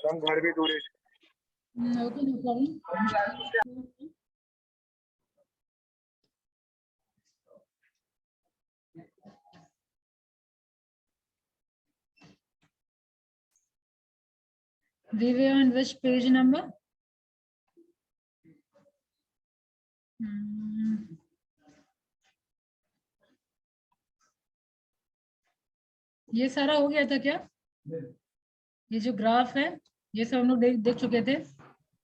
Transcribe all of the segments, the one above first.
Okay, no problem. We were on which page number? ये सारा हो गया था क्या? ये जो ग्राफ है ये सब हम लोग देख चुके थे।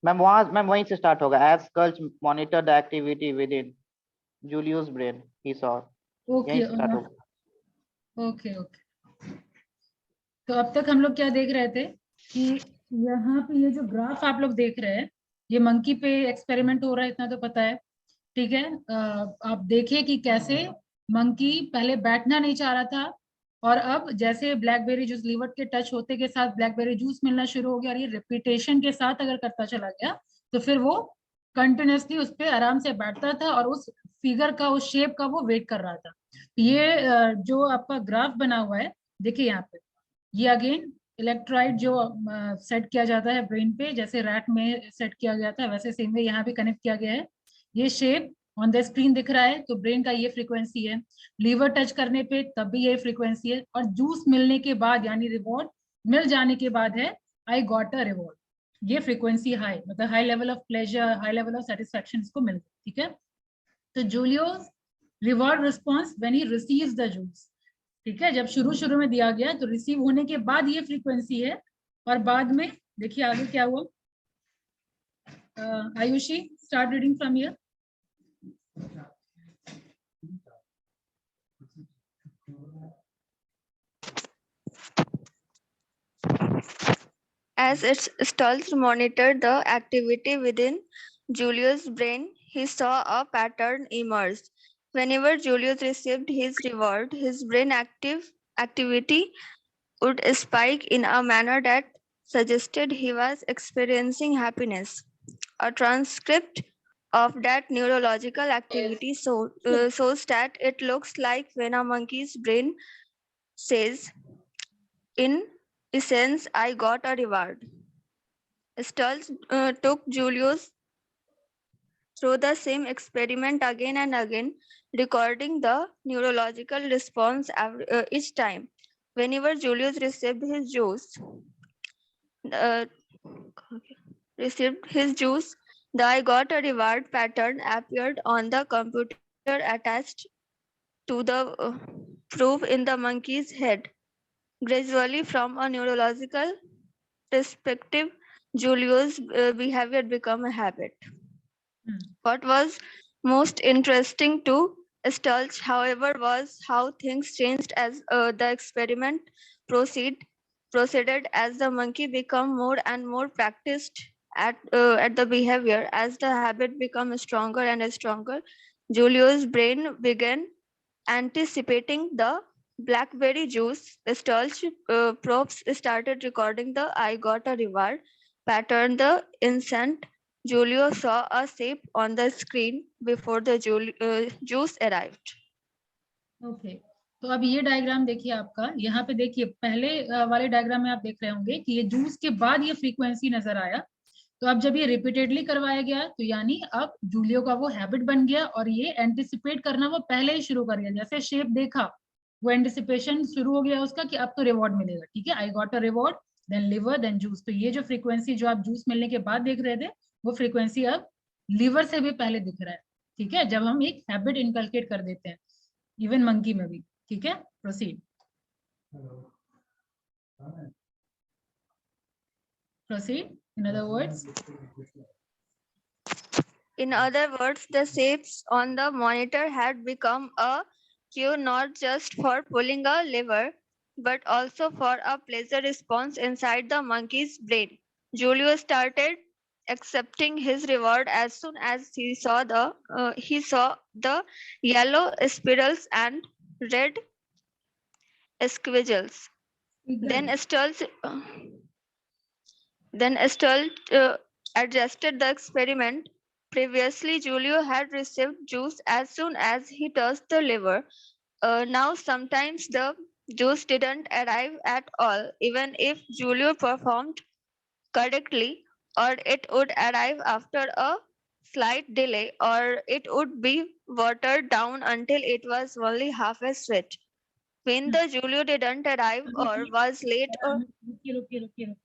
मैम वहीं से स्टार्ट होगा। As Sculch monitored the activity within Julius' brain, he saw. Okay okay okay. तो अब तक हम लोग क्या देख रहे थे कि यहाँ पे ये जो ग्राफ आप लोग देख रहे हैं ये मंकी पे एक्सपेरिमेंट हो रहा है, इतना तो पता है, ठीक है। आप देखिए कि कैसे मंकी पहले बैठना नहीं चाह रहा था और अब जैसे ब्लैकबेरी जूस लीवर के टच होते के साथ ब्लैकबेरी जूस मिलना शुरू हो गया और ये रिपीटेशन के साथ अगर करता चला गया तो फिर वो कंटिन्यूसली उस पर आराम से बैठता था और उस फिगर का, उस शेप का वो वेट कर रहा था। ये जो आपका ग्राफ बना हुआ है देखिए यहाँ पे, ये अगेन इलेक्ट्राइड जो सेट किया जाता है ब्रेन पे, जैसे रैट में सेट किया गया था वैसे सेम वे यहाँ भी कनेक्ट किया गया है। ये शेप ऑन द स्क्रीन दिख रहा है तो ब्रेन का ये फ्रीक्वेंसी है, लीवर टच करने पे तब भी ये फ्रीक्वेंसी है, और जूस मिलने के बाद यानी रिवॉर्ड मिल जाने के बाद है आई गॉट अ रिवॉर्ड, ये फ्रीक्वेंसी हाई, मतलब high level of pleasure, high level of satisfaction इसको मिलता है, ठीक है। तो Julio's reward response when he receives the juice, ठीक है, जब शुरू में दिया गया तो रिसीव होने के बाद ये फ्रीक्वेंसी है और बाद में देखिए आगे क्या हुआ। Ayushi start reading from here. As Stultz monitored the activity within Julius' brain, he saw a pattern emerge. Whenever Julius received his reward, his brain activity would spike in a manner that suggested he was experiencing happiness. A transcript of that neurological activity shows that it looks like when a monkey's brain says, in essence, I got a reward. Stultz took Julius through the same experiment again and again, recording the neurological response each time. Whenever Julius received his juice, the I got a reward pattern appeared on the computer attached to the probe in the monkey's head. Gradually, from a neurological perspective, Julius' behavior became a habit. What was most interesting to Stultz, however, was how things changed as the experiment proceeded as the monkey became more and more practiced at the behavior. As the habit became stronger and stronger, Julius' brain began anticipating the blackberry juice. Stultz probes started recording the I got a reward pattern the instant Julio saw a shape on the screen before the juice arrived. Okay तो अब ये diagram देखिए आपका, यहाँ पे देखिए पहले वाले डायग्राम में आप देख रहे होंगे कि ये जूस के बाद ये फ्रीक्वेंसी नजर आया, तो अब जब ये रिपीटेडली करवाया गया तो यानी अब जूलियो का वो हैबिट बन गया और ये एंटिसिपेट करना वो पहले ही शुरू कर गया, जैसे शेप देखा वो एंटिसिपेशन शुरू हो गया उसका कि अब तो रिवॉर्ड मिलेगा, ठीक है, I got a reward then liver then juice. तो ये जो फ्रीक्वेंसी जो आप जूस मिलने के बाद देख रहे थे वो फ्रीक्वेंसी अब लीवर से भी पहले दिख रहा है, ठीक है, जब हम एक हैबिट इनकलकेट कर देते हैं इवन मंकी में भी, ठीक है। Proceed proceed in other words In other words, the shapes on the monitor had become a cue not just for pulling a lever, but also for a pleasure response inside the monkey's brain. Julio started accepting his reward as soon as he saw the yellow spirals and red squiggles. Then Stultz adjusted the experiment. Previously, Julio had received juice as soon as he touched the lever. Now, sometimes the juice didn't arrive at all, even if Julio performed correctly, or it would arrive after a slight delay, or it would be watered down until it was only halfway sweet. When the Julio didn't arrive or was late or रुकिए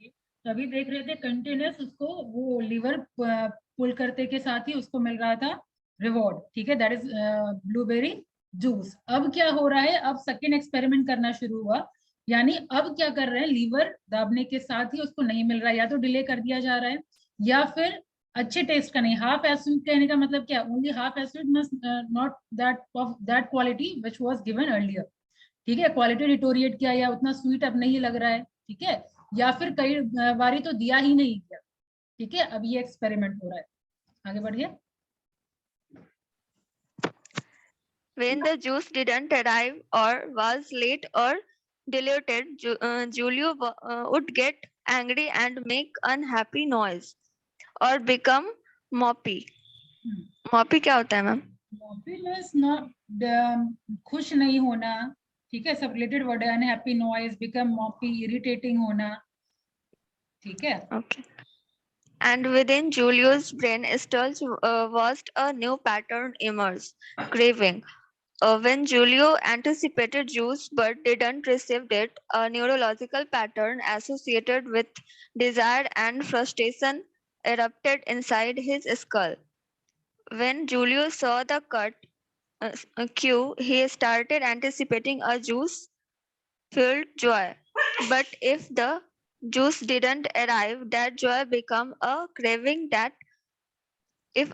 तो अभी देख रहे थे continuous उसको वो lever pull करते के साथ ही उसको मिल रहा था रिवॉर्ड, ठीक है, दैट इज ब्लूबेरी जूस। अब क्या हो रहा है, अब सेकेंड एक्सपेरिमेंट करना शुरू हुआ, यानी अब क्या कर रहे हैं, लीवर दाबने के साथ ही उसको नहीं मिल रहा है, या तो डिले कर दिया जा रहा है या फिर अच्छे टेस्ट का नहीं, हाफ एसिड कहने का मतलब क्या, only half acid must not that of that quality which was given earlier, ठीक है, क्वालिटी डिटोरिएट किया या उतना स्वीट अब नहीं लग रहा है, ठीक है, या फिर कई बारी तो दिया ही नहीं गया, ठीक है। अब ये एक्सपेरिमेंट हो रहा है, आगे बढ़िए। when the juice didn't arrive or was late or diluted, Julio would get angry and make unhappy noise or become moppy. Moppy क्या होता है मैम? Moppy means not खुश नहीं होना, ठीक है, सब रिलेटेड वर्ड है, अनहैप्पी नॉइज, बिकम मॉपी, इरिटेटिंग होना, ठीक है। Okay. And within Julio's brain still watched a new pattern emerge, craving. When Julio anticipated juice but didn't receive it, a neurological pattern associated with desire and frustration erupted inside his skull. When Julio saw the cut cue, he started anticipating a juice-filled joy. But if the juice didn't arrive, that joy became a craving that, if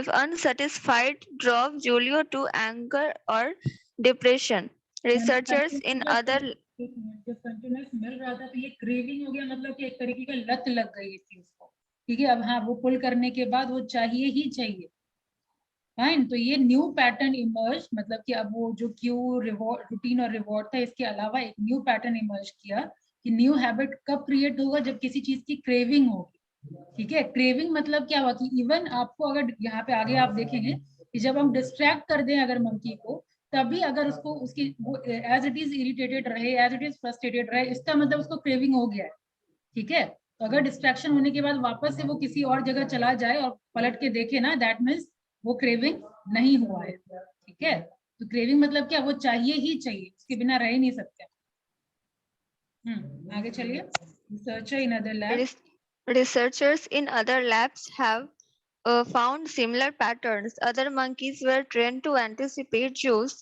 unsatisfied, drove Julio to anger or depression. Researchers in other जब continuous मिल रहा था तो ये craving हो गया, मतलब कि एक तरीके का लत लग गई थी उसको, ठीक है। अब हाँ, वो पुल करने के बाद वो चाहिए ही चाहिए, फाइन। तो ये न्यू पैटर्न इमर्ज, मतलब कि अब वो जो क्यू रिवॉर्ड रूटीन और रिवॉर्ड था, इसके अलावा एक न्यू पैटर्न इमर्ज किया कि न्यू हैबिट कब क्रिएट होगा, जब किसी चीज की क्रेविंग होगी, ठीक है। क्रेविंग मतलब क्या हुआ कि इवन आपको अगर यहाँ पे आगे आप देखेंगे कि जब हम डिस्ट्रैक्ट कर दें अगर मंकी को, तभी अगर उसको उसकी वो एज इट इज इरिटेटेड रहे, एज इट इज फ्रस्ट्रेटेड रहे, इसका मतलब उसको क्रेविंग हो गया है, ठीक है। तो अगर डिस्ट्रैक्शन होने के बाद वापस से वो किसी और जगह चला जाए और पलट के देखे ना, दैट मीन्स वो क्रेविंग नहीं हुआ है, ठीक है। तो क्रेविंग मतलब क्या, वो चाहिए ही चाहिए, उसके बिना रह ही नहीं सकते। आगे चलिए। Researchers in other labs have found similar patterns. Other monkeys were trained to anticipate juice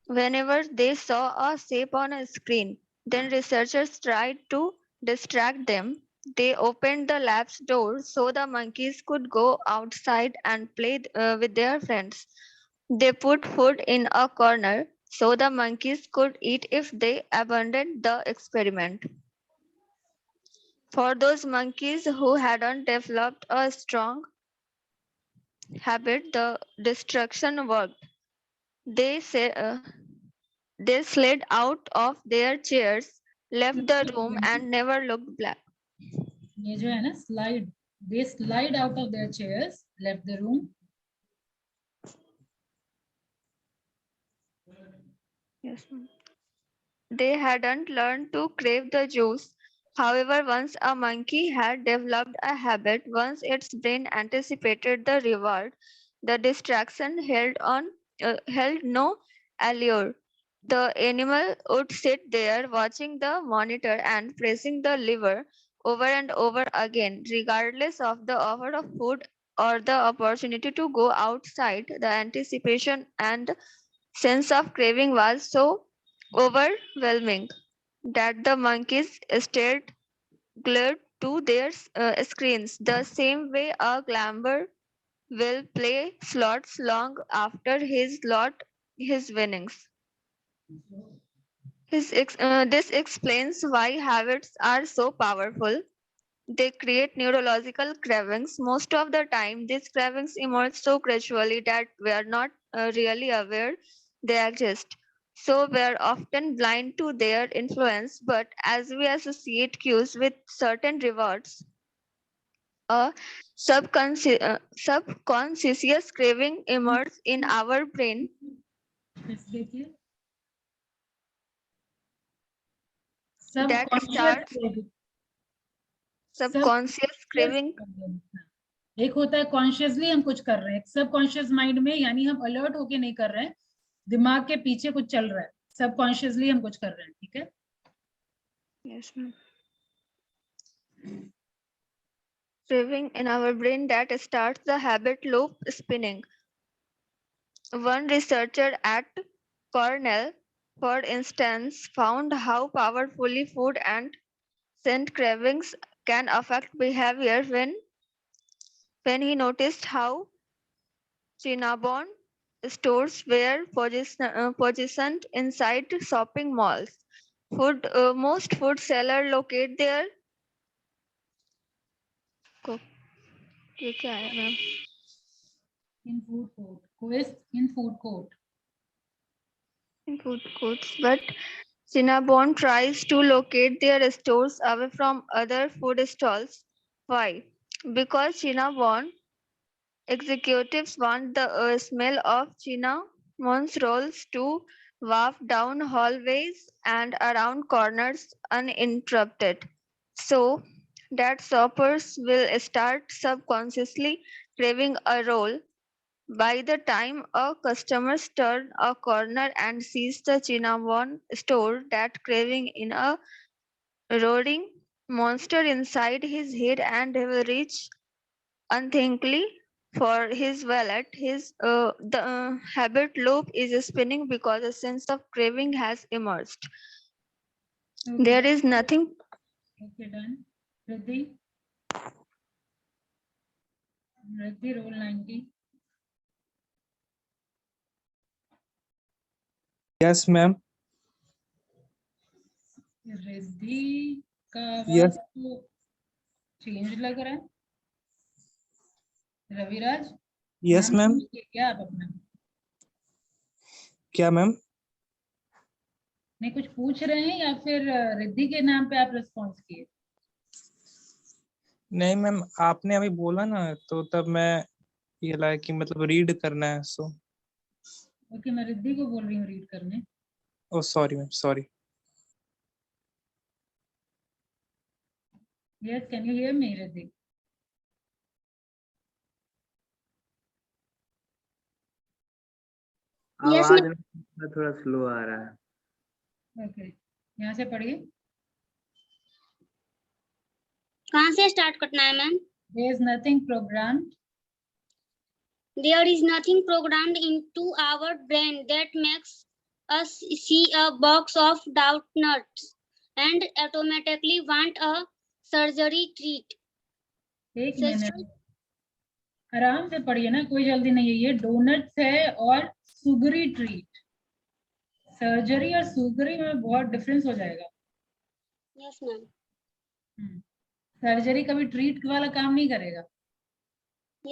whenever they saw a shape on a screen. Then researchers tried to distract them. They opened the lab's door so the monkeys could go outside and play with their friends. They put food in a corner so the monkeys could eat if they abandoned the experiment. For those monkeys who hadn't developed a strong habit, the distraction worked. They slid out of their chairs, left the room, and never looked back. ये जो है ना slide, they slide out of their chairs, left the room. Yes, ma'am. They hadn't learned to crave the juice. However, once a monkey had developed a habit, once its brain anticipated the reward, the distraction held no allure. The animal would sit there watching the monitor and pressing the lever over and over again, regardless of the offer of food or the opportunity to go outside. The anticipation and sense of craving was so overwhelming that the monkeys stared glued to their screens, the same way a gambler will play slots long after his winnings. This explains why habits are so powerful. They create neurological cravings. Most of the time, these cravings emerge so gradually that we are not really aware they exist. So we are often blind to their influence, but as we associate cues with certain rewards, a subconscious craving emerges in our brain. That starts Subconscious craving. एक होता है consciously हम कुछ कर रहे हैं, subconscious mind में, यानी हम अलर्ट होके नहीं कर रहे हैं, दिमाग के पीछे कुछ चल रहा है, सबकॉन्शियसली हम कुछ कर रहे हैं, ठीक है। Yes, ma'am. Craving in our brain that starts the habit loop spinning. One researcher at Cornell, for instance, found how powerfully food and scent cravings can affect behavior when he noticed how Cinnabon stores were positioned inside shopping malls. Most food sellers locate their ये क्या है ma'am? In food court, quest in food court. In food courts, but Cinnabon tries to locate their stores away from other food stalls. Why? Because Cinnabon executives want the smell of Cinnamon's rolls to waft down hallways and around corners uninterrupted, so that shoppers will start subconsciously craving a roll. By the time a customer turns a corner and sees the Cinnamon store, that craving in a roaring monster inside his head, and he will reach unthinkingly for his wallet. The habit loop is spinning because a sense of craving has emerged. Okay, There is nothing. Okay, done. Riddhi, roll 90. Yes, ma'am. Riddhi का Yes. आवाज तो change लग रहा है। Raviraj, Yes, नाम ma'am. change किए क्या आप अपना? क्या मैम? नहीं, कुछ पूछ रहे हैं या फिर रिद्धि के नाम पे आप रिस्पॉन्स किए? नहीं मैम, आपने अभी बोला ना, तो तब मैं ये लगा कि मतलब रीड करना है, सो ओके, मैं रिद्धि को बोल रही हूँ रीड करने। Oh sorry ma'am, sorry. Yes, can you hear me Riddhi? आवाज में थोड़ा स्लो आ रहा है। ओके, यहाँ से पढ़िए। कहाँ से स्टार्ट करना है ma'am? There is nothing programmed. There is nothing programmed into our brain that makes us see a box of doubt nuts and automatically want a surgery treat. एक मिनट, आराम से पढ़िए ना, कोई जल्दी नहीं है। ये डोनट्स है और सुगरी ट्रीट। सर्जरी और सुगरी में बहुत डिफरेंस हो जाएगा। Yes ma'am. सर्जरी कभी ट्रीट वाला काम नहीं करेगा।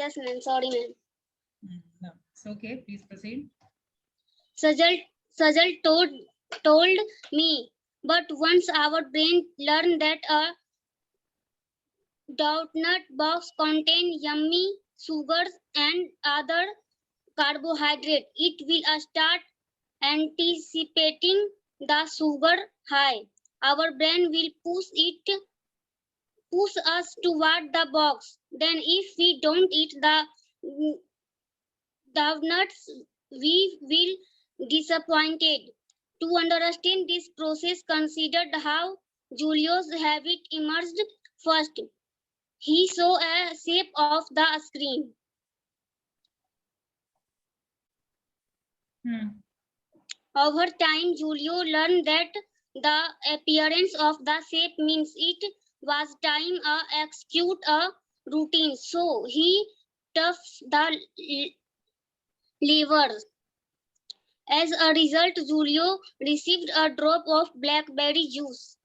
Yes ma'am, sorry ma'am. No, it's okay. Please proceed. Sajal told me, but once our brain learned that a donut box contains yummy sugars and other carbohydrate, it will start anticipating the sugar high. Our brain will push us toward the box. Then if we don't eat the donuts, we will disappointed. To understand this process, consider how Julio's habit emerged first. He saw a shape of the screen. Over time, Julio learned that the appearance of the shape means it was time to execute a routine. So he touched the levers. As a result, Julio received a drop of blackberry juice.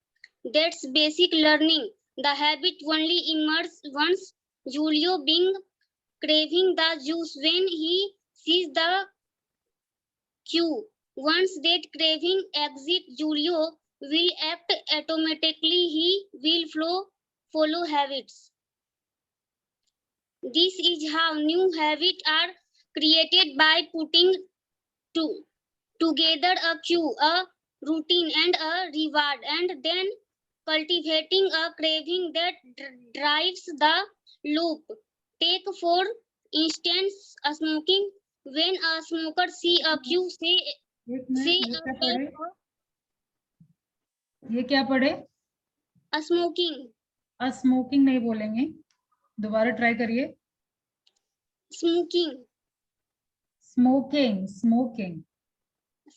That's basic learning. The habit only emerges once Julio being craving the juice when he sees the cue. Once that craving exits, Julio will act automatically. He will follow habits. This is how new habits are created by putting together a cue, a routine, and a reward, and then cultivating a craving that drives the loop. Take for instance smoking. When a smoker see a queue, say एक minute, see ये a क्या queue पढ़े? for ये क्या पढ़े? a smoking. Smoking नहीं बोलेंगे, दोबारा ट्राई करिए। Smoking. Smoking, smoking,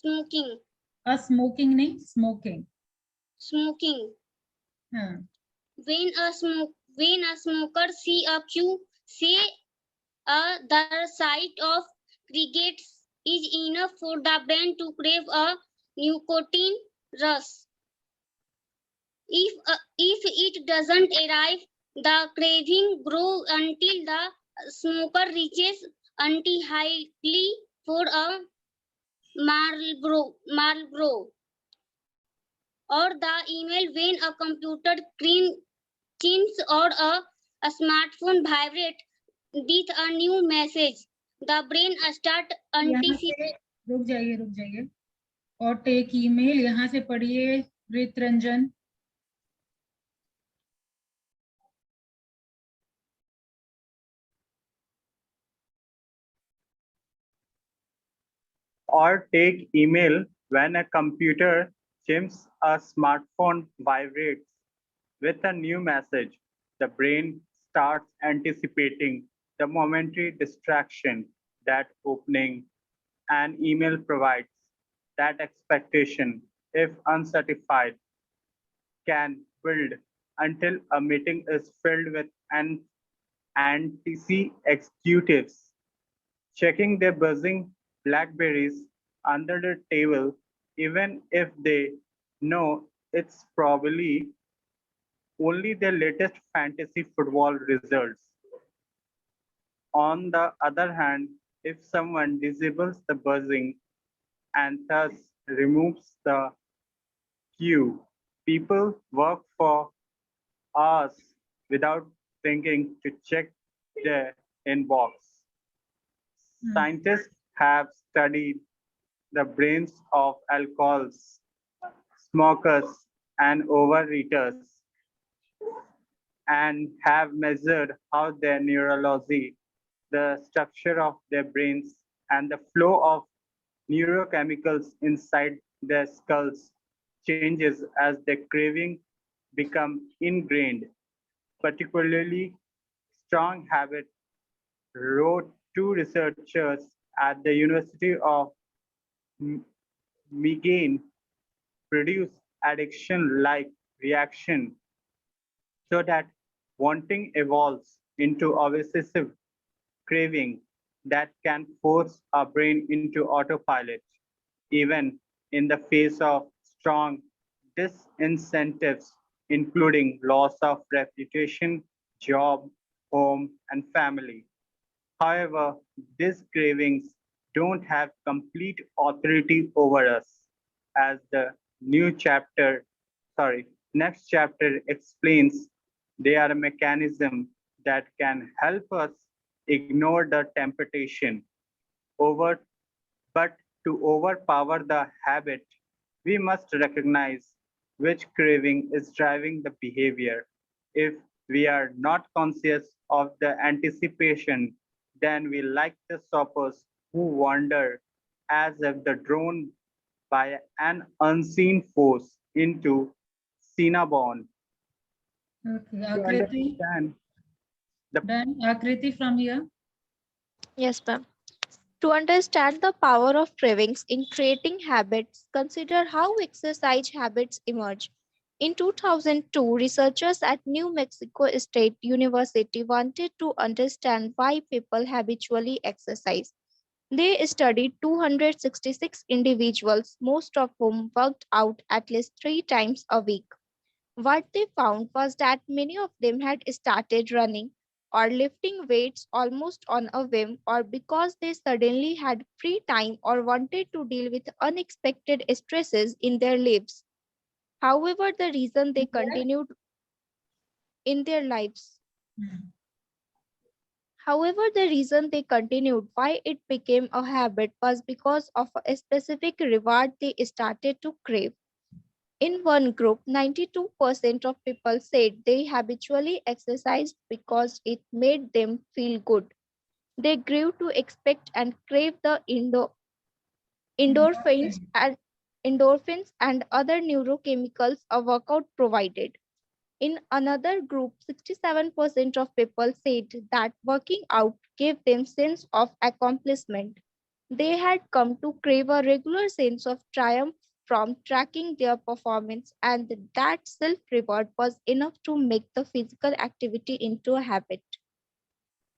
Smoking. Smoking नहीं, स्मोकिंग। Smoking. हाँ, When a smoker see a queue, say the sight of crickets is enough for the brain to crave a nicotine rush. If it doesn't arrive, the craving grows until the smoker reaches anti-highly for a Marlboro or the email. When a computer chimes or a smartphone vibrates with a new message, the brain start यहाँ anticipating. से रुक जाइए। और take email यहाँ से पढ़िए रित Ranjan. Or take email when a computer chimes, a smartphone vibrates with a new message. The brain starts anticipating the momentary distraction that opening an email provides. That expectation, if unsatisfied, can build until a meeting is filled with an anti executives checking their buzzing blackberries under the table, even if they know it's probably only their latest fantasy football results. On the other hand, if someone disables the buzzing and thus removes the queue, people work for hours without thinking to check their inbox. Scientists have studied the brains of alcohols, smokers, and overeaters, and have measured how their neurology, the structure of their brains, and the flow of neurochemicals inside their skulls changes as their craving become ingrained. Particularly strong habit, wrote two researchers at the University of Michigan, produce addiction-like reaction so that wanting evolves into obsessive craving that can force our brain into autopilot, even in the face of strong disincentives, including loss of reputation, job, home, and family. However, these cravings don't have complete authority over us, as the next chapter explains. They are a mechanism that can help us ignore the temptation over, but to overpower the habit, we must recognize which craving is driving the behavior. If we are not conscious of the anticipation, then we like the shoppers who wander as if they're drawn by an unseen force into Cinnabon. Okay, To Akriti, understand the done. Akriti from here. Yes, ma'am. To understand the power of cravings in creating habits, consider how exercise habits emerge. In 2002, researchers at New Mexico State University wanted to understand why people habitually exercise. They studied 266 individuals, most of whom worked out at least 3 times a week. What they found was that many of them had started running or lifting weights almost on a whim or because they suddenly had free time or wanted to deal with unexpected stresses in their lives. However, the reason they continued in their lives. However, the reason they continued why it became a habit was because of a specific reward they started to crave. In one group, 92% of people said they habitually exercised because it made them feel good. They grew to expect and crave the endorphins and other neurochemicals a workout provided. In another group, 67% of people said that working out gave them sense of accomplishment. They had come to crave a regular sense of triumph from tracking their performance, and that self-reward was enough to make the physical activity into a habit.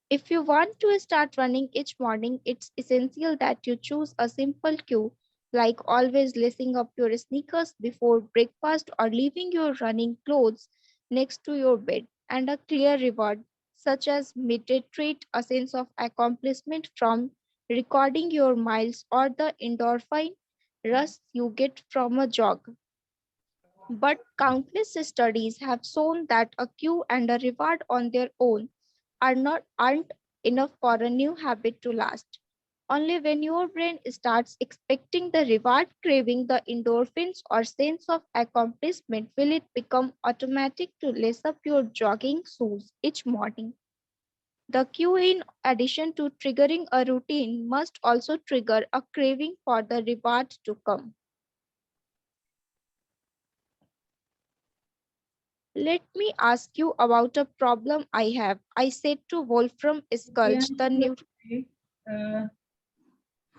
If you want to start running each morning, it's essential that you choose a simple cue, like always lacing up your sneakers before breakfast or leaving your running clothes next to your bed, and a clear reward, such as immediate treat, a sense of accomplishment from recording your miles, or the endorphin rush you get from a jog. But countless studies have shown that a cue and a reward on their own aren't enough for a new habit to last. Only when your brain starts expecting the reward, craving the endorphins or sense of accomplishment, will it become automatic to lace up your jogging shoes each morning. The cue, in addition to triggering a routine, must also trigger a craving for the reward to come. Let me ask you about a problem I have. I said to Wolfram Skulch, the new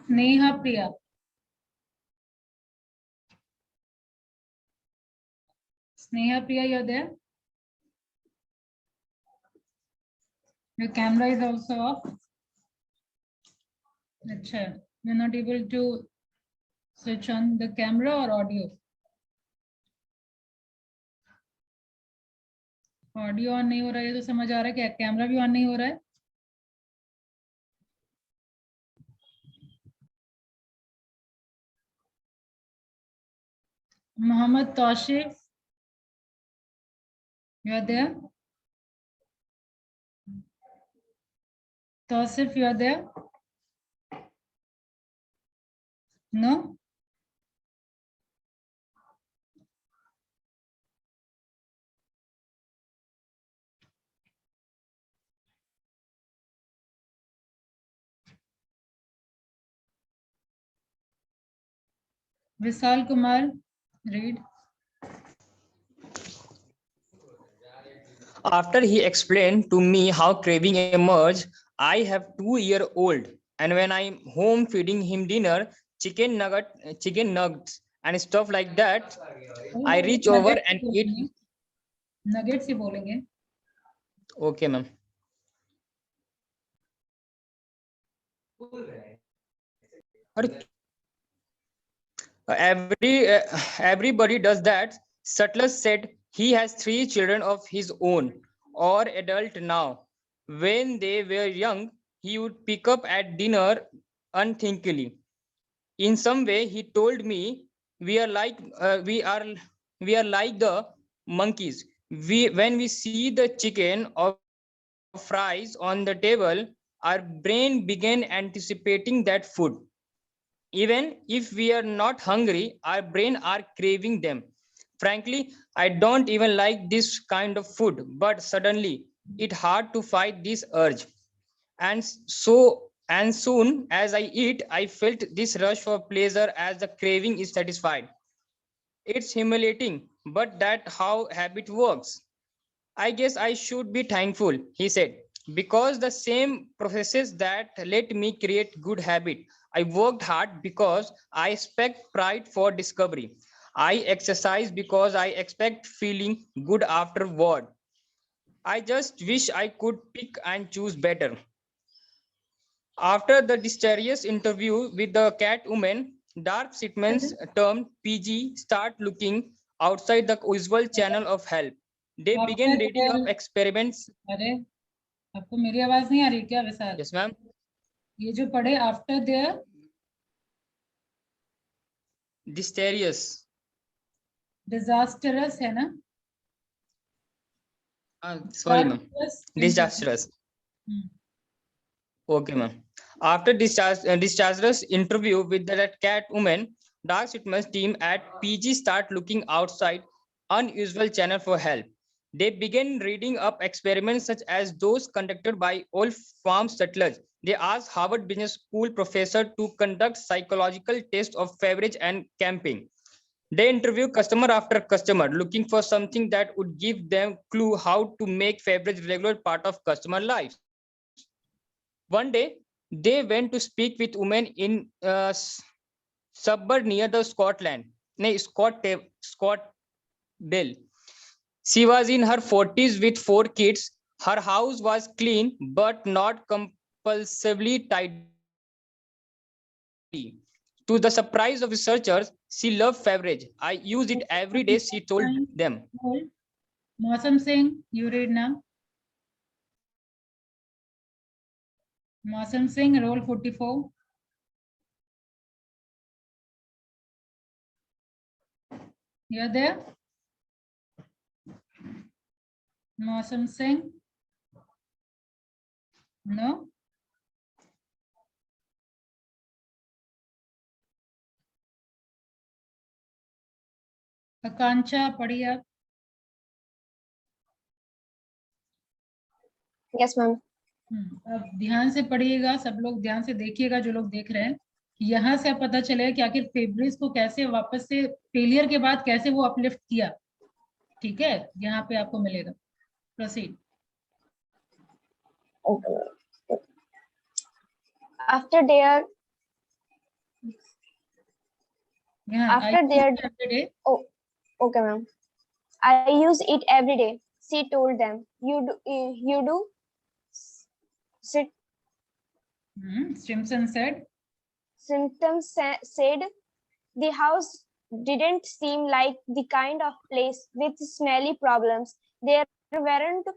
Sneha Priya. Sneha Priya, you're there? Your camera is also off. Achha, you're not able to switch on the camera or audio? Audio on नहीं हो रहा है तो समझ आ रहा है क्या camera भी ऑन नहीं हो रहा है Mohammad Taushif you are there Tausif you are there no Vishal Kumar read After he explained to me how craving emerged, I have 2-year-old, and when I'm home feeding him dinner, chicken nuggets, and stuff like that, I reach over and eat. Nuggets ही बोलेंगे. Okay, ma'am. Everybody does that. Sutler said he has 3 children of his own, or adult now. When they were young, he would pick up at dinner unthinkingly. In some way, he told me we are like the monkeys. When we see the chicken or fries on the table, our brain began anticipating that food. Even if we are not hungry, our brain are craving them. Frankly, I don't even like this kind of food, but suddenly it's hard to fight this urge. And soon as I eat, I felt this rush for pleasure as the craving is satisfied. It's humiliating, but that's how habit works. I guess I should be thankful, he said, because the same processes that let me create good habit. I worked hard because I expect pride for discovery. I exercise because I expect feeling good afterward. I just wish I could pick and choose better. After the mysterious interview with the cat woman, Dark Sitman's term PG start looking outside the usual channel of help. They began reading up experiments. अरे आपको मेरी आवाज नहीं आ रही क्या विशाल? Yes, ma'am. ये जो पढ़े after their disastrous है ना? Sorry, ma'am. Disastrous. Okay, ma'am. After disastrous interview with that cat woman, Dark Sitman's team at PG start looking outside unusual channel for help. They began reading up experiments such as those conducted by old farm settlers. They asked Harvard Business School professor to conduct psychological tests of beverage and camping. They interview customer after customer, looking for something that would give them clue how to make beverage regular part of customer lives. One day, they went to speak with women in suburb near the Scotland. No, Scottsdale. She was in her 40s with 4 kids. Her house was clean but not compulsively tidy. To the surprise of researchers, she loved beverage. I use it every day, she told them. Mausam Singh, you read now. Mausam Singh, roll 44. You're there? Mausam Singh? No? आकांक्षा पढ़िए आप. Yes, ma'am. अब ध्यान से पढ़िएगा, सब लोग ध्यान से देखिएगा जो लोग देख रहे हैं. यहाँ से पता चले कि आखिर फेब्रिज को कैसे वापस से फेलियर के बाद कैसे वो अपलिफ्ट किया. ठीक है, यहाँ पे आपको मिलेगा. Proceed. Okay. After their oh, okay, ma'am. I use it every day. She told them. You do. Simpson said. Said the house didn't seem like the kind of place with smelly problems. There weren't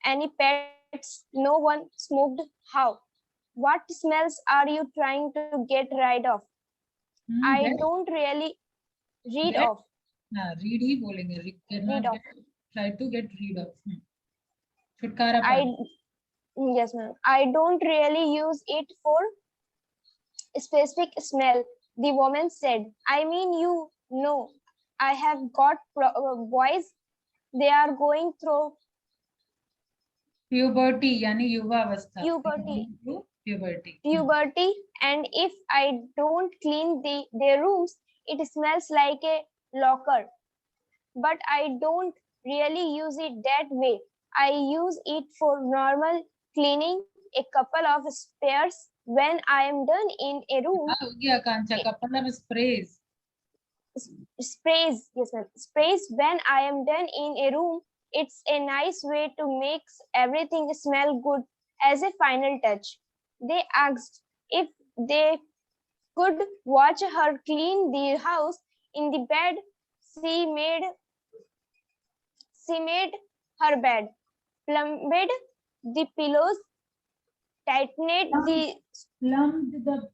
any pets. No one smoked. How? What smells are you trying to get rid of? I don't really read off. Read ही बोलेंगे. Read off. Try to get rid of. छुटकारा. Yes, ma'am. I don't really use it for specific smell. The woman said. I mean, you know, I have got boys. They are going through puberty, यानी युवा अवस्था. Puberty, and if I don't clean their rooms, it smells like a locker. But I don't really use it that way. I use it for normal cleaning, a couple of spares when I am done in a room. Couple of sprays. Sprays, yes, ma'am. Sprays when I am done in a room. It's a nice way to make everything smell good as a final touch. They asked if they could watch her clean the house. In the bed, she made her bed, plumbed the pillows, tightened the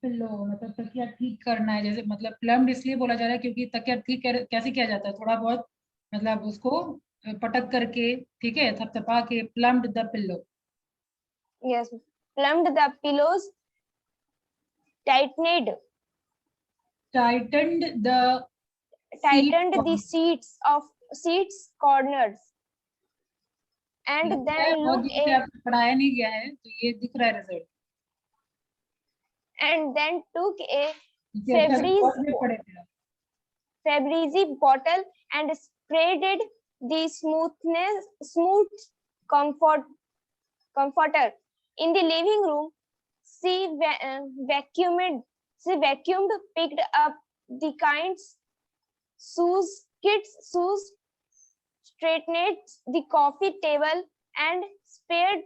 pillow. मतलब तकिया ठीक करना है. जैसे मतलब plumped इसलिए बोला जा रहा है क्योंकि तकिया ठीक कैसे किया जाता है, थोड़ा बहुत मतलब उसको पटक करके, ठीक है, थपथपा के. Plumbed the pillow. Yes, plumbed the pillows, tightened the seats corners, and then looked पढ़ाया नहीं गया है तो ये दिख रहा है result. And then took a Febreze bottle and sprayed the smooth comforter in the living room. She vacuumed, picked up the kids' shoes, straightened the coffee table, and sprayed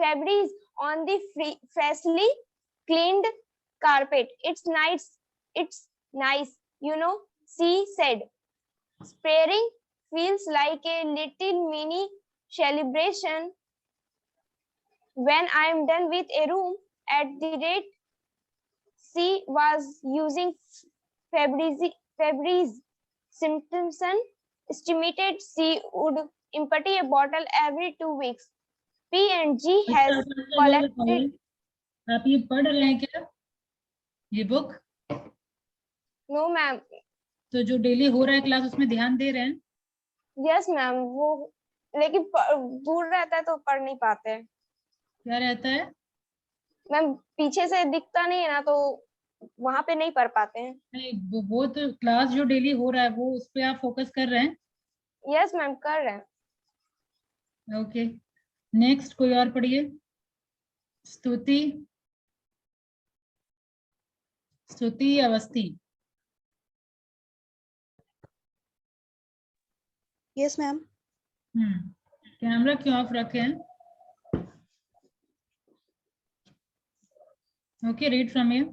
Febreze on the freshly cleaned carpet. It's nice, you know, she said. Spraying feels like a little mini celebration. When I'm done with a room, at the rate she was using Febreze, Simpson estimated she would empty a bottle every 2 weeks. P&G has collected. आप ये पढ़ रहे हैं क्या? ये book? No ma'am. तो जो daily हो रहा है क्लास उसमें ध्यान दे रहे हैं? यस मैम, वो लेकिन दूर रहता है तो पढ़ नहीं पाते हैं क्या रहता है? मैम, पीछे से दिखता नहीं है ना, तो वहां पे नहीं पढ़ पाते हैं। नहीं, वो तो क्लास जो डेली हो रहा है वो उस पे आप फोकस कर रहे हैं? यस मैम, कर रहे हैं। ओके, नेक्स्ट कोई और पढ़िए। Stuti, Stuti Awasthi. Yes ma'am. Camera क्यों ऑफ रखे हैं? Okay, read from you.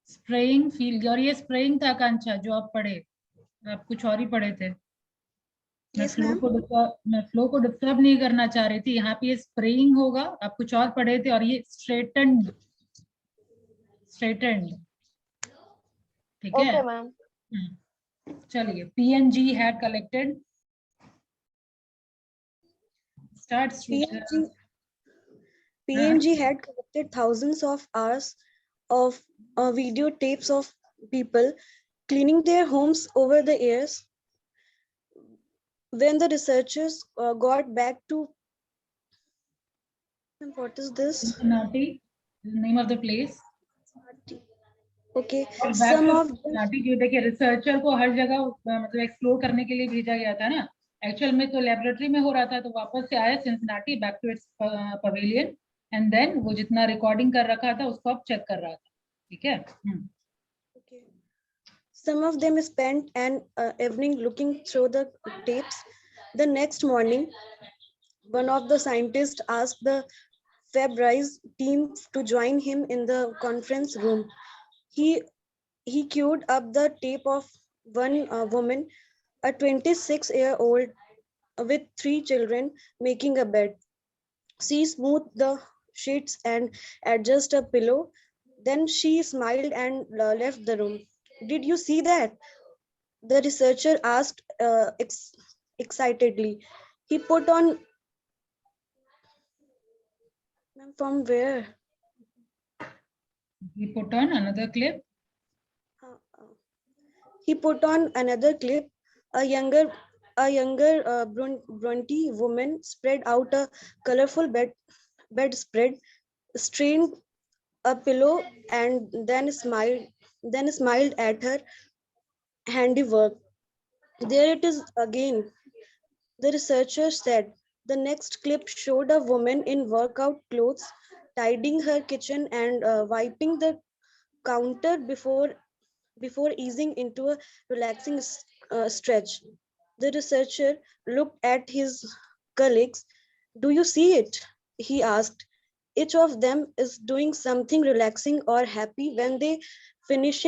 Spraying field, और ये स्प्रेइंग था आकांक्षा जो आप पढ़े, आप कुछ और ही पढ़े थे। मैं फ्लो को डिस्टर्ब नहीं करना चाह रही थी। यहाँ पे ये स्प्रेइंग होगा, आप कुछ और पढ़े थे, और ये स्ट्रेटेंड, स्ट्रेटेंड, ठीक है? Okay ma'am. चलिए, PNG had collected, starts PNG had collected thousands of hours of video tapes of people cleaning their homes over the years. When the researchers got back to, what is this? Cincinnati, the name of the place. Okay, some of देखिए researcher को हर जगह मतलब explore करने के लिए भेजा गया था ना। एक्चुअल में तो लेबोरेटरी में हो रहा था, तो वापस से आया Cincinnati back to its pavilion, and then वो जितना रिकॉर्डिंग कर रखा था उसको अब चेक कर रहा था, ठीक है? Okay. Some of them spent an evening looking through the tapes. The next morning, one of the scientists asked the Fabry's team to join him in the conference room. He queued up the tape of one woman, a 26-year-old with 3 children, making a bed. She smoothed the sheets and adjusted a pillow. Then she smiled and left the room. Did you see that? The researcher asked excitedly. He put on... From where? He put on another clip. He put on another clip. A younger Bronte woman spread out a colorful bedspread, strained a pillow, and then smiled at her handiwork. There it is again, the researcher said. The next clip showed a woman in workout clothes tidying her kitchen and wiping the counter before easing into a relaxing stretch. The researcher looked at his colleagues. Do you see it? He asked. Each of them is doing something relaxing or happy when they finish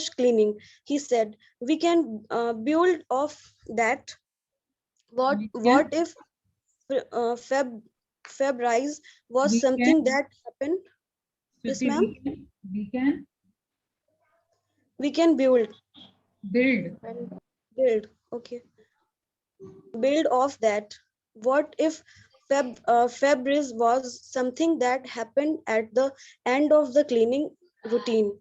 cleaning, he said. We can build off that. What if Febrise was something that happened? Yes, ma'am. We can build. Okay. Build off that. What if Febris was something that happened at the end of the cleaning routine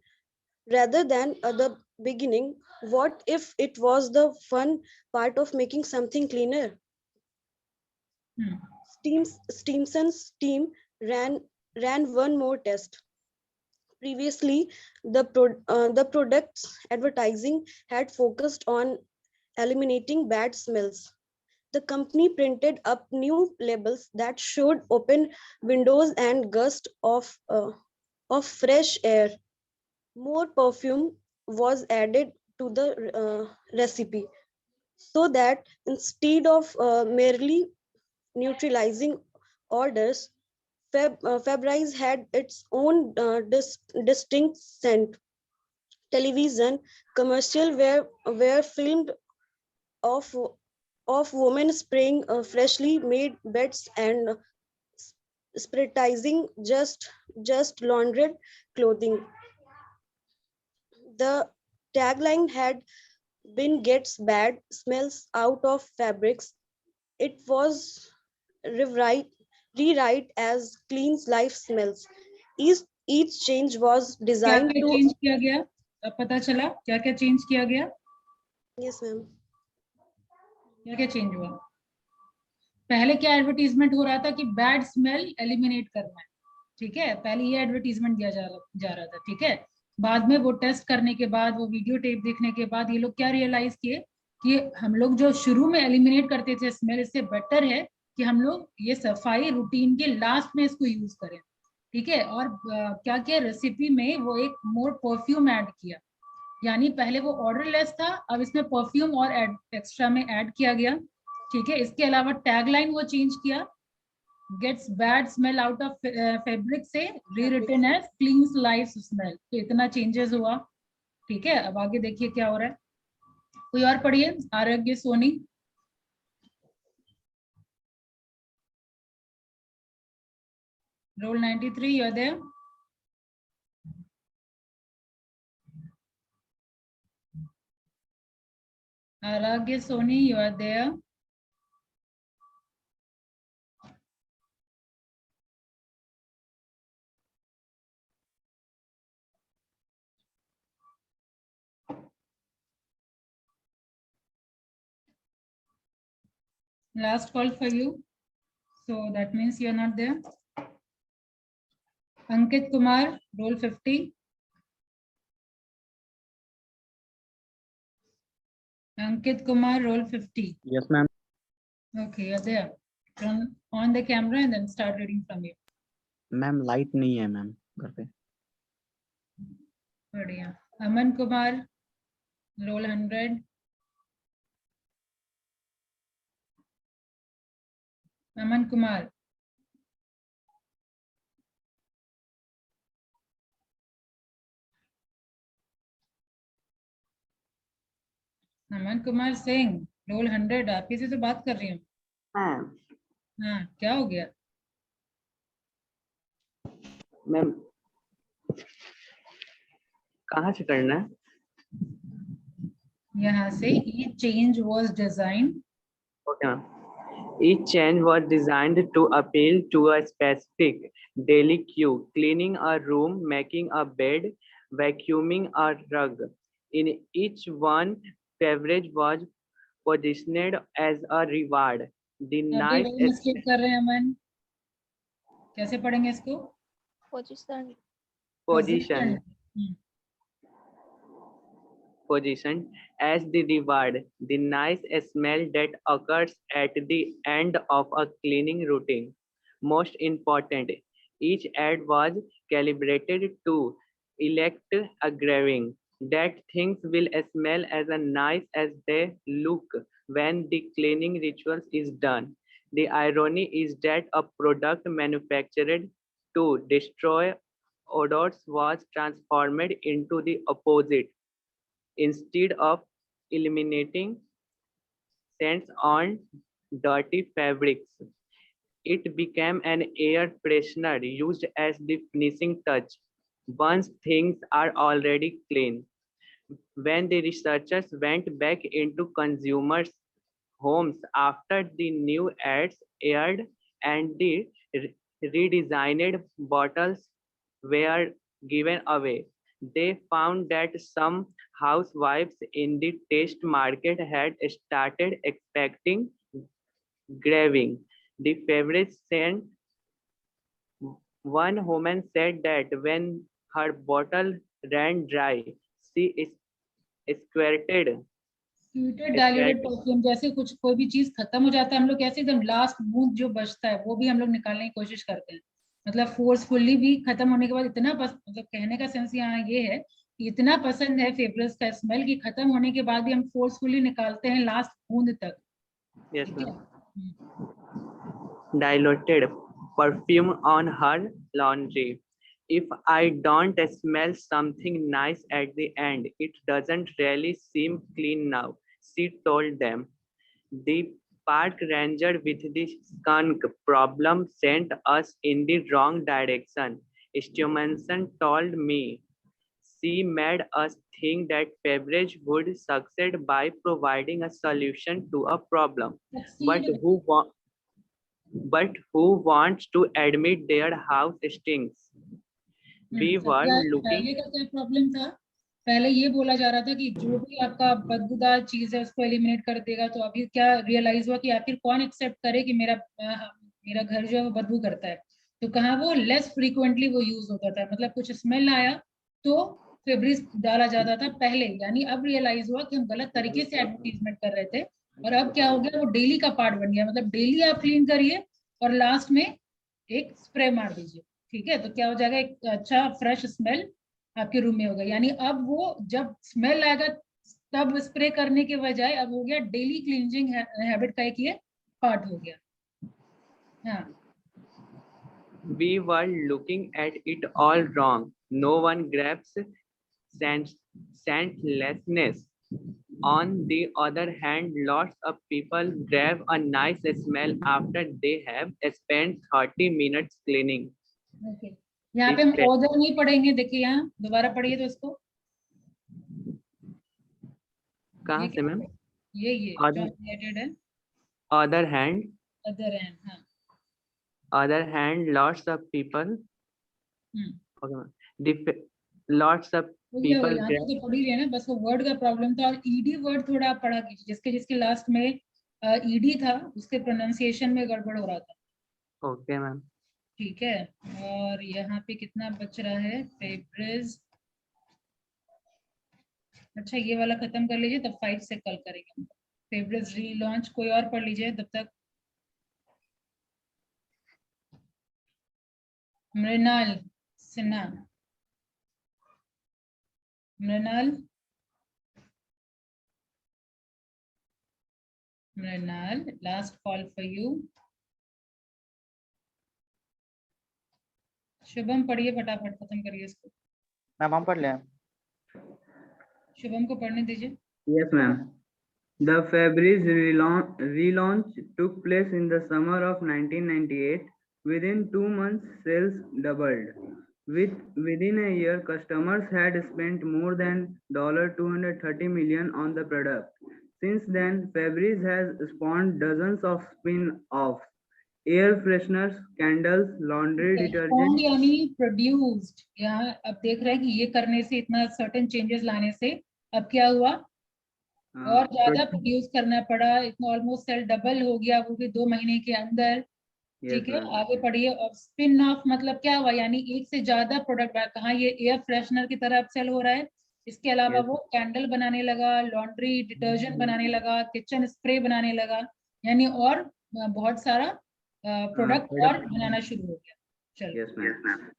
rather than at the beginning? What if it was the fun part of making something cleaner? Stimson's team ran one more test. Previously, the product's advertising had focused on eliminating bad smells. The company printed up new labels that showed open windows and gusts of fresh air. More perfume was added to the recipe, so that instead of merely neutralizing odors, Febrise had its own distinct scent. Television commercials were filmed of women spraying freshly made beds and spritizing just laundered clothing. The tagline had been "Gets bad smells out of fabrics." It was rewrite as "Cleans life smells." each change was क्या designed क्या to. Change किया गया? अब पता चला क्या क्या change किया गया? Yes, ma'am. क्या क्या चेंज हुआ? पहले क्या एडवर्टीजमेंट हो रहा था कि बैड स्मेल एलिमिनेट करना है, ठीक है, पहले ये एडवर्टीजमेंट दिया जा रहा था, ठीक है। बाद में वो टेस्ट करने के बाद, वो वीडियो टेप देखने के बाद ये लोग क्या रियलाइज किए कि हम लोग जो शुरू में एलिमिनेट करते थे स्मेल, इससे बेटर है कि हम लोग ये सफाई रूटीन के लास्ट में इसको यूज करें, ठीक है। और क्या क्या रेसिपी में वो एक मोर परफ्यूम ऐड किया, यानी पहले वो ऑर्डर लेस था, अब इसमें परफ्यूम और एक्स्ट्रा में ऐड किया गया, ठीक है। इसके अलावा टैगलाइन वो चेंज किया, gets bad smell out of fabric से rewritten as cleans life smell. तो इतना चेंजेस हुआ, ठीक है। अब आगे देखिए क्या हो रहा है, कोई और पढ़िए। Arogya Soni. Roll 93, you are there? Aragya Soni, you are there? Last call for you, so that means you are not there. Ankit Kumar, roll 50. Ankit Kumar, roll 50. Yes, ma'am. Okay, you're there. Turn on the camera and then start reading from here. Ma'am light नहीं है ma'am घर पे. बढ़िया. Aman Kumar, roll 100. Aman Kumar. Aman Kumar Singh, role 100। आप किसी से बात कर रही हूँ? हाँ, क्या हो गया? मैम कहाँ से करना है? यहाँ से each change was designed. Okay, ma'am. Each change was designed to appeal to a specific daily cue: cleaning a room, making a bed, vacuuming a rug. In each one, beverage was positioned as a reward. The अभी nice वही mistake कर रहे हैं अमन, कैसे पढ़ेंगे इसको? Position. Position as the reward, the nice smell that occurs at the end of a cleaning routine. Most important, each ad was calibrated to elect a graving that things will smell as nice as they look when the cleaning ritual is done. The irony is that a product manufactured to destroy odors was transformed into the opposite. Instead of eliminating scents on dirty fabrics, it became an air freshener used as the finishing touch once things are already clean. When the researchers went back into consumers' homes after the new ads aired and the redesigned bottles were given away, they found that some housewives in the test market had started expecting graving the favorite scent. One woman said that when her bottle ran dry, she squirted. Diluted perfume, जैसे कुछ कोई भी चीज खत्म हो जाता है, हम लोग कैसे एकदम लास्ट बूंद जो बचता है वो भी हम लोग निकालने की कोशिश करते हैं, मतलब फोर्सफुली भी खत्म होने के बाद इतना मतलब कहने का सेंस यहाँ ये है कि इतना पसंद है फेवरेट्स का स्मेल कि खत्म होने के बाद भी हम फोर्सफुली निकालते हैं लास्ट बूंद तक. Yes, ma'am. Diluted perfume on her laundry. If I don't smell something nice at the end, it doesn't really seem clean now, she told them. The park ranger with the skunk problem sent us in the wrong direction, Stevenson told me. She made us think that beverage would succeed by providing a solution to a problem. But who wants to admit their house stinks? We were looking. पहले का क्या problem था? पहले ये बोला जा रहा था कि जो भी आपका बदबूदार चीज है उसको एलिमिनेट कर देगा, तो अभी क्या रियलाइज हुआ कि आखिर कौन एक्सेप्ट करे कि मेरा घर जो है वो बदबू करता है। तो कहाँ वो लेस फ्रीक्वेंटली वो यूज होता था, मतलब कुछ स्मेल आया तो फेब्रिज डाला जाता था पहले, यानी अब रियलाइज हुआ कि हम गलत तरीके से एडवर्टीजमेंट कर रहे थे, और अब क्या हो गया, वो डेली का पार्ट बन गया, मतलब डेली आप क्लीन करिए और लास्ट में एक स्प्रे मार दीजिए, ठीक है, तो क्या हो जाएगा, एक अच्छा फ्रेश स्मेल आपके रूम में होगा। यानी अब वो जब स्मेल आएगा तब स्प्रे करने के बजाय अब हो गया डेली क्लींजिंग हैबिट का एक ये पार्ट हो गया। हाँ, We were looking at it all wrong. No one grabs scentlessness. On the other hand, lots of people grab a nice smell after they have spent 30 minutes cleaning. Okay, यहाँ पे हम other नहीं पढ़ेंगे, देखिए यहाँ दोबारा पढ़िए तो इसको। कहाँ से मैम? ये रिलेटेड है। Other hand, अदर एंड, हाँ, other hand, lots of people. Okay, ma'am. Lots of people यहाँ तक तो पढ़ ही रहे हैं ना, बस वो वर्ड का प्रॉब्लम था, और ईडी वर्ड थोड़ा आप पढ़ा कीजिए, जिसके जिसके लास्ट में ईडी था उसके प्रोनाउंसिएशन में गड़बड़ हो रहा था। Okay ma'am. ठीक है, और यहाँ पे कितना बच रहा है, फेब्रिज। अच्छा, ये वाला खत्म कर लीजिए, तब 5 से कल करेंगे। फेब्रिज रीलॉन्च कोई और पढ़ लीजिए तब तक। Mrinal Sinha, Mrinal last call for you. Shubham पढ़िए, फटाफट खत्म करिए इसको। मैम हम पढ़ लें? शुभम को पढ़ने दीजिए। Yes, ma'am. The Febreze relaunch took place in the summer of 1998. Within 2 months, sales doubled. Within a year, customers had spent more than $230 million on the product. Since then, Febreze has spawned dozens of spin-offs: air fresheners, candles, laundry detergent. यानी produced, यहाँ अब देख रहे हैं कि ये करने से, इतना सर्टेन चेंजेस लाने से अब क्या हुआ, और ज्यादा प्रोड्यूस करना पड़ा, इतना ऑलमोस्ट सेल डबल हो गया, वो भी 2 महीने के अंदर। ठीक है, आगे पढ़िए। और स्पिन ऑफ मतलब क्या हुआ, यानी एक से ज्यादा प्रोडक्ट, कहाँ ये एयर फ्रेशनर की तरह सेल हो रहा है, इसके अलावा वो कैंडल बनाने लगा, लॉन्ड्री डिटर्जेंट बनाने लगा, किचन स्प्रे बनाने लगा, यानी और बहुत सारा प्रोडक्ट और बनाना शुरू हो गया। चलो। Yes, ma'am.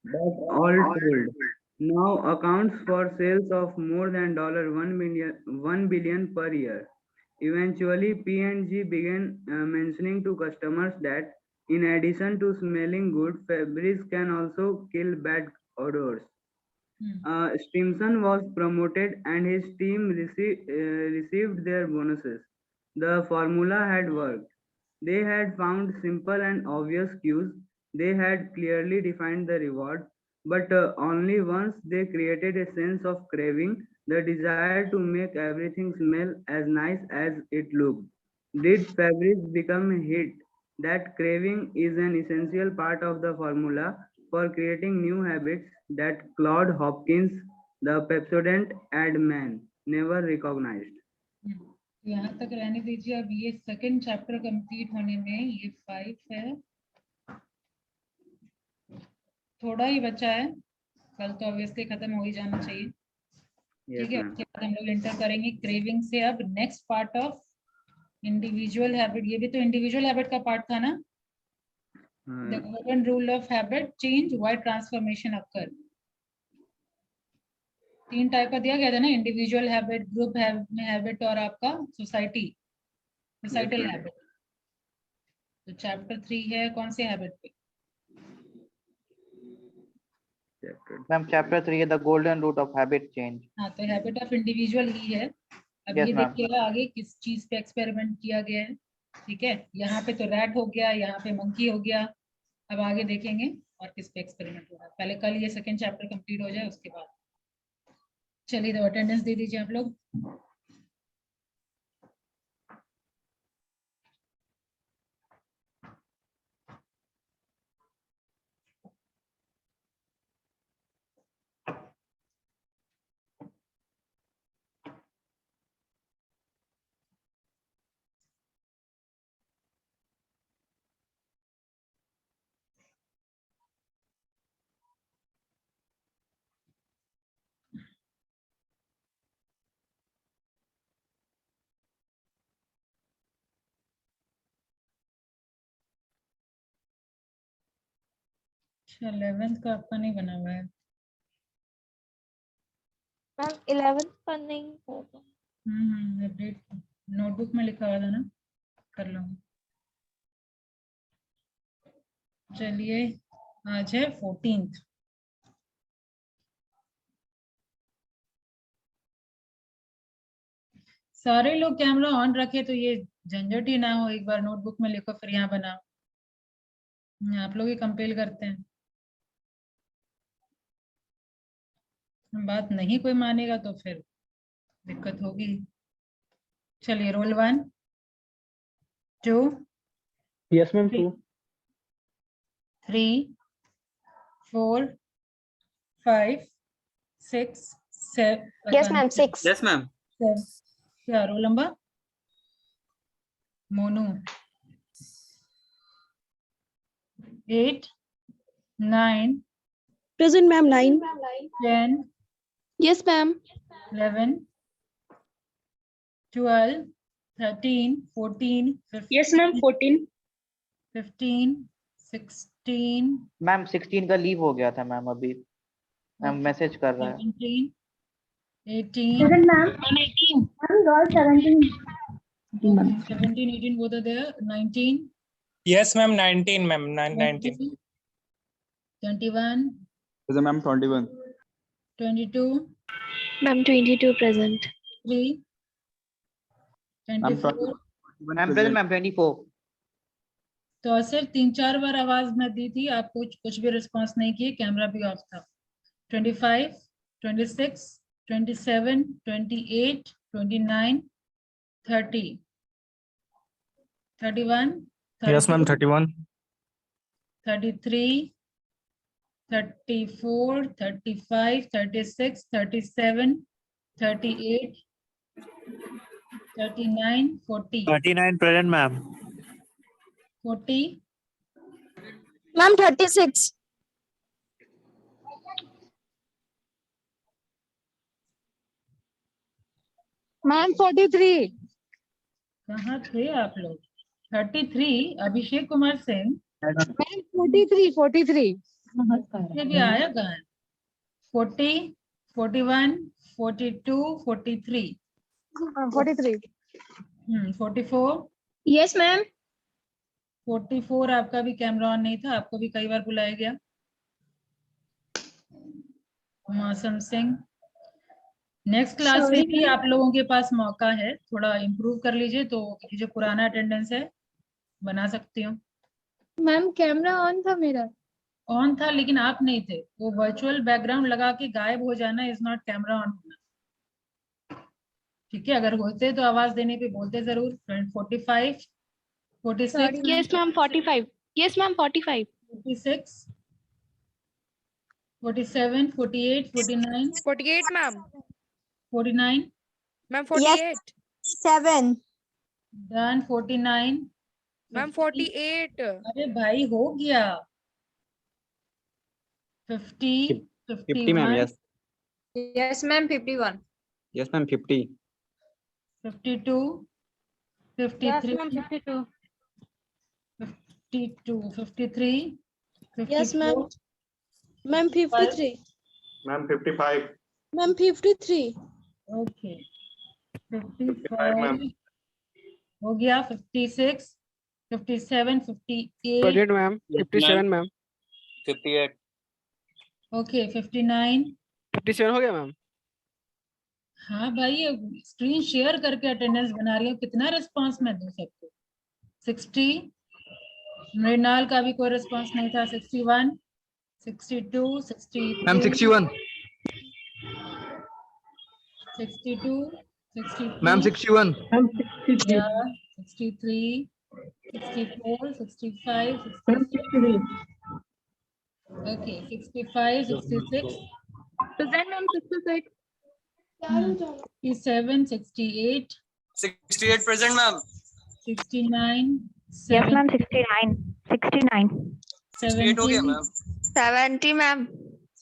But all told, now accounts for sales of more than $1 billion per year. Eventually, P&G began mentioning to customers that in addition to smelling good, Febreze can also kill bad odors. Stimson was promoted and his team received their bonuses. The formula had worked. They had found simple and obvious cues. They had clearly defined the reward, but only once they created a sense of craving, the desire to make everything smell as nice as it looked, did Febreze become a hit. That craving is an essential part of the formula for creating new habits that Claude Hopkins, the Pepsodent ad man, never recognized. यहाँ तक रहने दीजिए। अब ये second chapter complete होने में ये 5 है, थोड़ा ही बचा है, कल तो ऑब्वियसली खत्म हो ही जाना चाहिए। ठीक है, उसके बाद हम लोग एंटर करेंगे क्रेविंग से। अब next part of individual habit, ये भी तो इंडिविजुअल हैबिट का पार्ट था ना। The golden rule of habit change, why transformation occur. 3 type का दिया गया था ना, इंडिविजुअल हैबिट, ग्रुप हैबिट और आपका सोसाइटल हैबिट। तो चैप्टर 3 है कौन से हैबिट पे? मैम चैप्टर 3 है the golden rule of habit change. हाँ, तो हैबिट ऑफ इंडिविजुअल ही है। अब Yes, ये ma'am. देखिएगा आगे किस चीज पे एक्सपेरिमेंट किया गया है। ठीक है, यहाँ पे तो रैट हो गया, यहाँ पे मंकी हो गया। अब आगे देखेंगे और किस पे एक्सपेरिमेंट हो रहा है। पहले कल ये सेकंड चैप्टर कंप्लीट हो जाए, उसके बाद चलिए। तो अटेंडेंस दे दीजिए आप लोग। 11th का आपका नहीं बना हुआ है। मैम 11th का नहीं होगा। अपडेट नोटबुक में लिखा हुआ था ना, कर लो। चलिए आज है 14th। सारे लोग कैमरा ऑन रखे तो ये झंझट ही ना हो, एक बार नोटबुक में लिखो फिर यहाँ बनाओ। आप लोग ही कंपेल करते हैं, बात नहीं कोई मानेगा तो फिर दिक्कत होगी। चलिए roll 1 2 yes ma'am 2 3 4 5 6 7। Yes, ma'am. 6. Yes ma'am क्या roll number? Monu 8 9 Present, ma'am. 9. 10 Yes, ma'am. 11 12 13 14 15 Yes, ma'am. 14. 15 16 ma'am 16 का लीव हो गया था मैम, अभी मैम मैसेज कर रहा है। 17 18 Present, ma'am. 18. I'm girl 17. 17 18 both are there. 19 Yes ma'am, 19 ma'am, 19. 21 present ma'am 21 22 Ma'am, 22 present. 3 ma'am 24। Ma'am present ma'am 24। तो सिर्फ 3-4 बार आवाज मैं दी थी, आप कुछ भी रिस्पांस नहीं किए, कैमरा भी ऑफ था। 25 26 27 28 29 30 31 Yes ma'am, 31. 33 34 35 36 37 38 39 40 39 present ma'am 40 Ma'am, 36. Ma'am 43. कहाँ थे आप लोग? 33 अभिषेक कुमार सिंह। Ma'am 43. ये भी आया कहाँ? 40 41 42 43 43. 44 Yes, ma'am. 44 आपका भी कैमरा ऑन नहीं था, आपको भी कई बार बुलाया गया। मौसम सिंह। नेक्स्ट क्लास में भी आप लोगों के पास मौका है, थोड़ा इम्प्रूव कर लीजिए, तो ये जो पुराना अटेंडेंस है बना सकती हूँ। मैम कैमरा ऑन था मेरा। ऑन था लेकिन आप नहीं थे, वो वर्चुअल बैकग्राउंड लगा के गायब हो जाना इज नॉट कैमरा ऑन होना। ठीक है, अगर होते तो आवाज देने पे बोलते जरूर। 45 46 Yes, ma'am. 45. Yes, ma'am. 45. 46 47 48 49 48 ma'am. 49 Ma'am 48. 7. Done. 49 Ma'am 50 48. अरे भाई हो गया। 50 50 ma'am 51 yes Yes ma'am 51. yes ma'am 50 52 53 52. 52 53 Yes, ma'am. 54 Ma'am 53. Ma'am 55. Ma'am 53. Okay 55 ma'am. 55 हो गया। 56 57 58 present ma'am 57 ma'am 58 ओके 59 57 हो गया मैम। हाँ भाई, ये स्क्रीन शेयर करके अटेंडेंस बना रही हूँ, कितना रिस्पांस मैं दूं सबको। 60 मृणाल का भी कोई रिस्पांस नहीं था। 61 62 63 ma'am 61 62 63 ma'am 61 yeah 63 64 65 66 okay 65 66 Present ma'am 66. 67 68 68 present ma'am 69 Yes, 70 ma'am. 69. 69. 68 हो गया मैम 70, ma'am.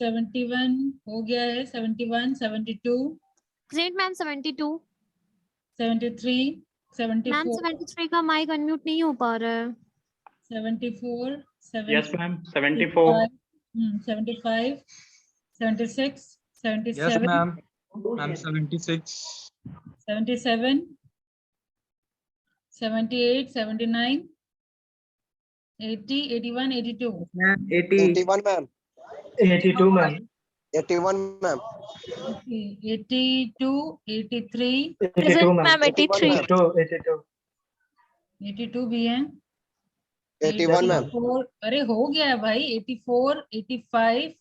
71 हो गया है। 71 72 Present ma'am 72. 73 मैम 74 73 का माइक अनम्यूट नहीं हो पा रहा है। 74 Yes, ma'am. 74. 75, 76, 77. Yes, ma'am. I'm 76. 77, 78, 79, 80, 81, 82. 81, ma'am. 82, ma'am. 81, ma'am. Okay, 82, 83, 82, ma'am. 83. 82. 82 भी है. 81, ma'am. 84, अरे हो गया है भाई. 84, 85,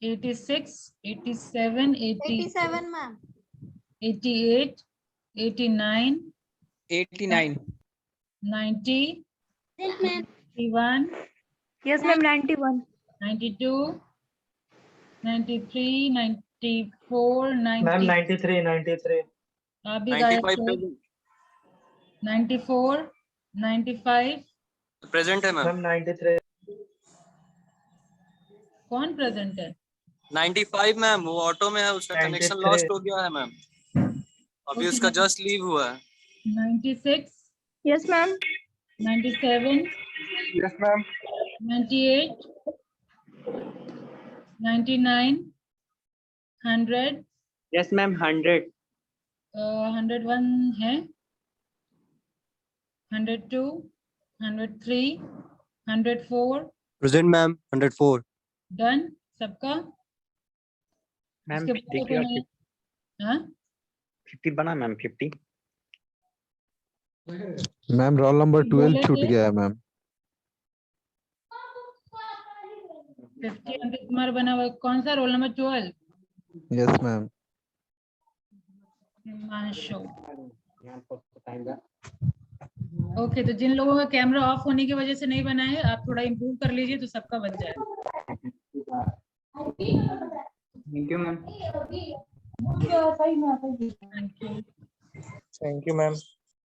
86, 87, 87, ma'am. 88, 89, 89. 90, Yes, ma'am. 91, Yes, ma'am. 91. 92, 93, 94, Ma'am, 90. 93, 93. आप भी गाइस 95 present. 94, 95. Present है, ma'am. Ma'am, 93. कौन प्रेजेंट है? 95, मैम. वो ऑटो में है, उसका कनेक्शन 93. लॉस्ट हो गया है, मैम. अभी Okay, उसका जस्ट लीव हुआ है. 96, Yes, ma'am. 97, Yes, ma'am. 98, 99, 100, Yes, ma'am. 100. 101 है, 102, 103, 104. Present, ma'am. 104. डन सबका? मैम इसके बाद 50 कोई नहीं? हाँ 50 बना मैम 50. मैम रोल नंबर 12 बोले छूट थे? गया है मैम. 50 अंकित कुमार बना हुआ है. कौन सा roll number 12? Yes ma'am. Himanshu. Okay, तो जिन लोगों का कैमरा ऑफ होने की वजह से नहीं बना है, आप थोड़ा इम्प्रूव कर लीजिए तो सबका बन जाएगा. Thank you, ma'am. Thank you. Thank you, ma'am.